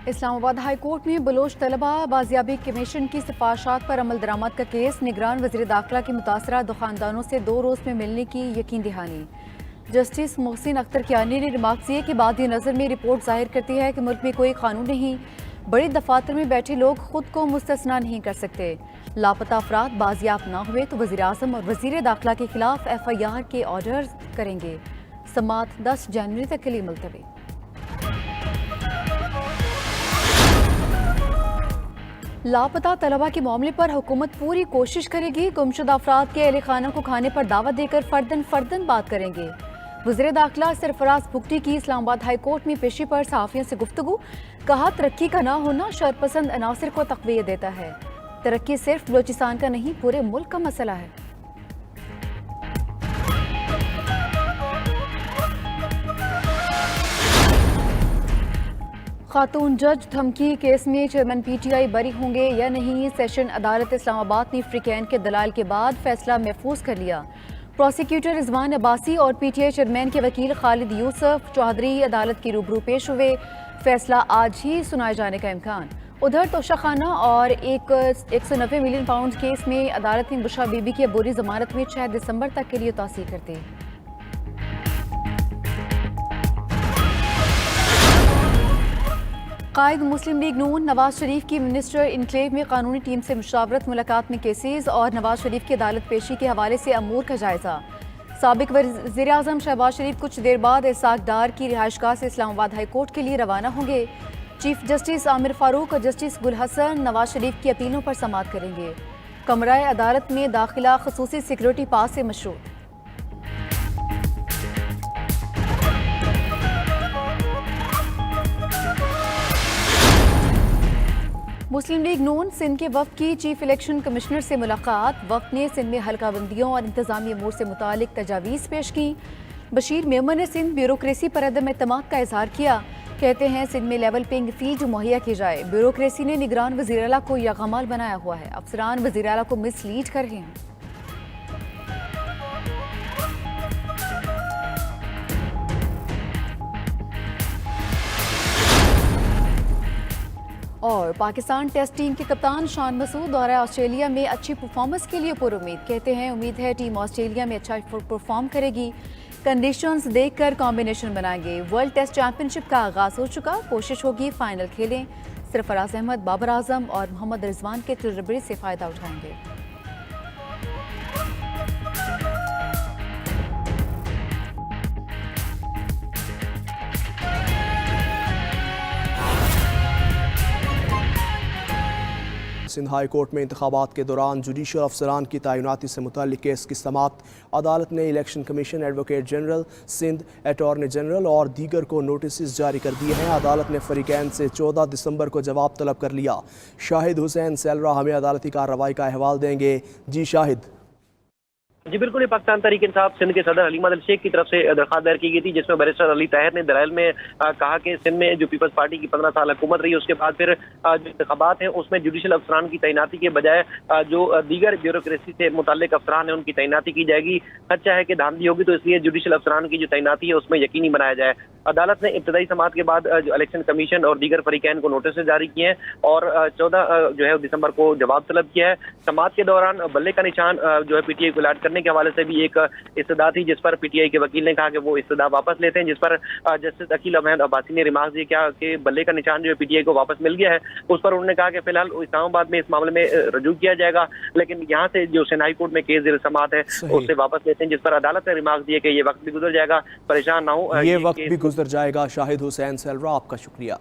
Islamabad high court में Bloch तलबा बाजियाबी commission की सिफारिशात पर अमल दरामद का केस। निगरान वज़ीर दाखिला की मुतासरा दुकानदारों से 2 रोज़ में मिलने की यकीन दहानी। जस्टिस मोहसिन अख्तर कियानी ने रिमार्क किए कि बादी नज़र में रिपोर्ट जाहिर करती है कि मुल्क में कोई कानून नहीं, बड़ी दफातर में बैठे लोग खुद को मुस्तस्ना नहीं कर सकते। लापता अफराद बाजियाब ना हुए तो वज़ीर आज़म और वज़ीर दाखिला के खिलाफ FIR के ऑर्डर करेंगे। समात 10 जनवरी तक के लिए मुलतवी। लापता तलबा के मामले पर हुकूमत पूरी कोशिश करेगी। गुमशुदा अफराद के अहले खाना को खाने पर दावत देकर फर्दन फर्दन बात करेंगे। वज़ीर दाखिला सरफराज भुगटी की इस्लामाबाद हाई कोर्ट में पेशी पर सहाफ़ियों से गुफ्तगू। कहा, तरक्की का ना होना शरपसंद अनासर को तक़वियत देता है। तरक्की सिर्फ बलोचिस्तान का नहीं, पूरे मुल्क का मसला है। खातून जज धमकी केस में चेयरमैन PTI बरी होंगे या नहीं। सेशन अदालत इस्लामाबाद ने फ्रीकैन के दलाल के बाद फैसला महफूज कर लिया। प्रोसिक्यूटर रिजवान अब्बासी और PTI चेयरमैन के वकील खालिद यूसुफ चौधरी अदालत की रूबरू पेश हुए। फैसला आज ही सुनाए जाने का इम्कान। उधर तोशाखाना और 190 मिलियन पाउंड केस में अदालत ने बुशरा बीबी की अबूरी जमानत में 6 दिसंबर तक के लिए तौसीह कर दी। कायद मुस्लिम लीग नून नवाज शरीफ की मिनिस्टर इनक्लेव में कानूनी टीम से मुशावरत, मुलाकात में केसेस और नवाज शरीफ की अदालत पेशी के हवाले से अमूर का जायजा। साबिक वज़ीर आज़म शहबाज शरीफ कुछ देर बाद इसाक डार की रिहाइशगाह से इस्लामाबाद हाई कोर्ट के लिए रवाना होंगे। चीफ जस्टिस आमिर फारूक और जस्टिस गुल हसन नवाज शरीफ की अपीलों पर समाअत करेंगे। कमरा अदालत में दाखिला खसूसी सिक्योरिटी पास से मशरूत। मुस्लिम लीग नून सिंध के वफ़द की चीफ इलेक्शन कमिश्नर से मुलाकात। वफ़द ने सिंध में हल्का बंदियों और इंतजामी अमूर से मुतालिक तजावीज़ पेश की। बशीर मेमन ने सिंध ब्यूरोक्रेसी पर अदम एतमाद का इजहार किया। कहते हैं सिंध में लेवल पेइंग फील्ड मुहैया की जाए। ब्यूरोक्रेसी ने निगरान वज़ीर आला को यरगमाल बनाया हुआ है। अफसरान वज़ीर आला को मिसलीड कर रहे हैं। और पाकिस्तान टेस्ट टीम के कप्तान शान मसूद दौरा ऑस्ट्रेलिया में अच्छी परफॉर्मेंस के लिए पुरुमीद। कहते हैं उम्मीद है टीम ऑस्ट्रेलिया में अच्छा परफॉर्म करेगी। कंडीशंस देखकर कॉम्बिनेशन बनाएंगे। वर्ल्ड टेस्ट चैंपियनशिप का आगाज हो चुका, कोशिश होगी फाइनल खेलें। सरफराज अहमद, बाबर आजम और मोहम्मद रिजवान के तजर्बे से फ़ायदा उठाएंगे। सिंध हाई कोर्ट में इंतखाबात के दौरान जुडिशल अफसरान की तैनाती से मुतल्लिक केस की समाअत। अदालत ने election commission, advocate general Sindh, attorney general और दीगर को नोटिस जारी कर दिए हैं। अदालत ने फरीकैन से 14 दिसंबर को जवाब तलब कर लिया। शाहिद हुसैन सेलरा हमें अदालती कार्रवाई का अहवाल देंगे। जी शाहिद। जी बिल्कुल, ये पाकिस्तान तहरीक इंसाफ सिंध के सदर हलीमा अदल शेख की तरफ से दरख्वास्त दायर की गई थी, जिसमें बैरिस्टर अली ताहिर ने दलाइल में कहा कि सिंध में जो पीपल्स पार्टी की 15 साल हुकूमत रही, उसके बाद फिर जो इंतखाबात हैं उसमें जुडिशल अफसरान की तैनाती के बजाय जो दीगर ब्यूरोक्रेसी से मुताल्लिक अफसरान हैं उनकी तैनाती की जाएगी। खदशा है कि धांधली होगी, तो इसलिए जुडिशल अफसरान की जो तैनाती है उसमें यकीनी बनाया जाए। अदालत ने इब्तदाई समाअत के बाद जो इलेक्शन कमीशन और दीगर फरीकैन को नोटिस जारी किए हैं और 14 जो है दिसंबर को जवाब तलब किया है। समाअत के दौरान बल्ले का निशान जो है PTI को अलर्ट करने के हवाले से भी एक इस्तदा थी, जिस पर PTI के वकील ने कहा कि वो इस्तदा वापस लेते हैं, जिस पर जस्टिस अकील अहमद अब्बासी ने रिमार्क दिए क्या कि बल्ले का निशान जो है PTI को वापस मिल गया है। उस पर उन्होंने कहा कि फिलहाल इस्लामाबाद में इस मामले में रजू किया जाएगा, लेकिन यहाँ से जो सिंध हाई कोर्ट में केस ज़ेर समाअत है उससे वापस लेते हैं, जिस पर अदालत ने रिमार्क दिए कि ये वक्त भी गुजर जाएगा, परेशान ना हो, ये वक्त भी गुजर जाएगा। शाहिद हुसैन सेलरा, आपका शुक्रिया।